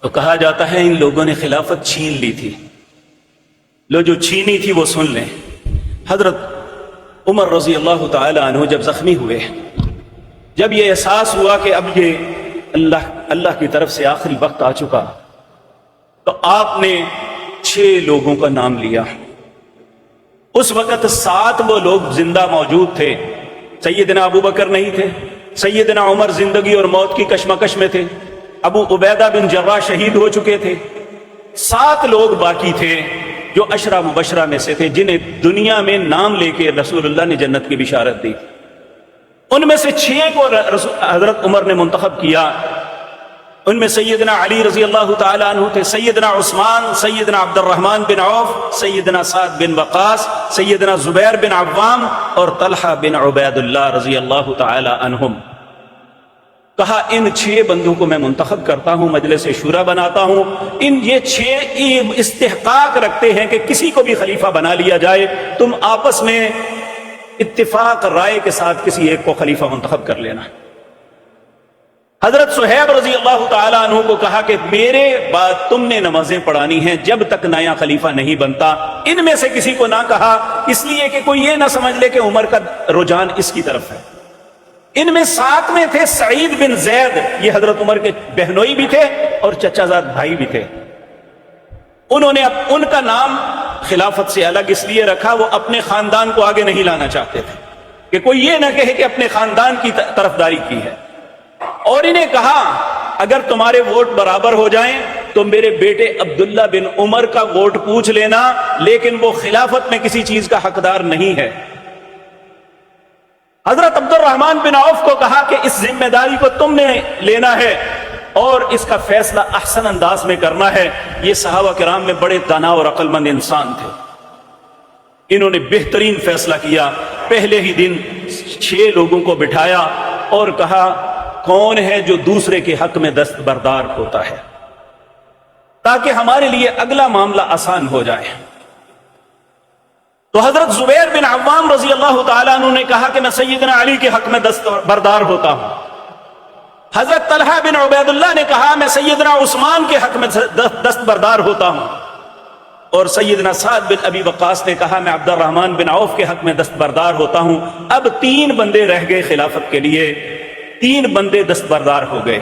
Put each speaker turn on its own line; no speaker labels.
تو کہا جاتا ہے ان لوگوں نے خلافت چھین لی تھی. لو جو چھینی تھی وہ سن لیں. حضرت عمر رضی اللہ تعالی عنہ جب زخمی ہوئے، جب یہ احساس ہوا کہ اب یہ اللہ کی طرف سے آخری وقت آ چکا، تو آپ نے 6 لوگوں کا نام لیا. اس وقت 7 وہ لوگ زندہ موجود تھے. سیدنا ابو بکر نہیں تھے، سیدنا عمر زندگی اور موت کی کشمکش میں تھے، ابو عبیدہ بن جراح شہید ہو چکے تھے. 7 لوگ باقی تھے جو عشرہ مبشرہ میں سے تھے، جنہیں دنیا میں نام لے کے رسول اللہ نے جنت کی بشارت دی. ان میں سے 6 کو حضرت عمر نے منتخب کیا. ان میں سیدنا علی رضی اللہ تعالی عنہ تھے، سیدنا عثمان، سیدنا عبد الرحمن بن عوف، سیدنا سعد بن وقاص، سیدنا زبیر بن عوام اور طلحہ بن عبید اللہ رضی اللہ تعالی عنہم. کہا ان 6 بندوں کو میں منتخب کرتا ہوں، مجلس شورا بناتا ہوں. یہ 6 استحقاق رکھتے ہیں کہ کسی کو بھی خلیفہ بنا لیا جائے، تم آپس میں اتفاق رائے کے ساتھ کسی ایک کو خلیفہ منتخب کر لینا. حضرت صہیب رضی اللہ تعالی عنہ کو کہا کہ میرے بعد تم نے نمازیں پڑھانی ہیں جب تک نیا خلیفہ نہیں بنتا. ان میں سے کسی کو نہ کہا، اس لیے کہ کوئی یہ نہ سمجھ لے کہ عمر کا رجحان اس کی طرف ہے. ان میں 7 میں تھے سعید بن زید، یہ حضرت عمر کے بہنوئی بھی تھے اور چچا زاد بھائی بھی تھے. انہوں نے ان کا نام خلافت سے الگ اس لیے رکھا، وہ اپنے خاندان کو آگے نہیں لانا چاہتے تھے کہ کوئی یہ نہ کہے کہ اپنے خاندان کی طرفداری کی ہے. اور انہیں کہا اگر تمہارے ووٹ برابر ہو جائیں تو میرے بیٹے عبداللہ بن عمر کا ووٹ پوچھ لینا، لیکن وہ خلافت میں کسی چیز کا حقدار نہیں ہے. حضرت عبد الرحمن بن عوف کو کہا کہ اس ذمہ داری کو تم نے لینا ہے اور اس کا فیصلہ احسن انداز میں کرنا ہے. یہ صحابہ کرام میں بڑے دانا اور عقل مند انسان تھے. انہوں نے بہترین فیصلہ کیا. پہلے ہی دن 6 لوگوں کو بٹھایا اور کہا کون ہے جو دوسرے کے حق میں دستبردار ہوتا ہے، تاکہ ہمارے لیے اگلا معاملہ آسان ہو جائے. تو حضرت زبیر بن عوام رضی اللہ تعالیٰ عنہ نے کہا کہ میں سیدنا علی کے حق میں دستبردار ہوتا ہوں. حضرت طلحہ بن عبید اللہ نے کہا میں سیدنا عثمان کے حق میں دستبردار ہوتا ہوں. اور سیدنا سعد بن ابی وقاص نے کہا میں عبد الرحمن بن عوف کے حق میں دستبردار ہوتا ہوں. اب 3 بندے رہ گئے خلافت کے لیے، 3 بندے دستبردار ہو گئے.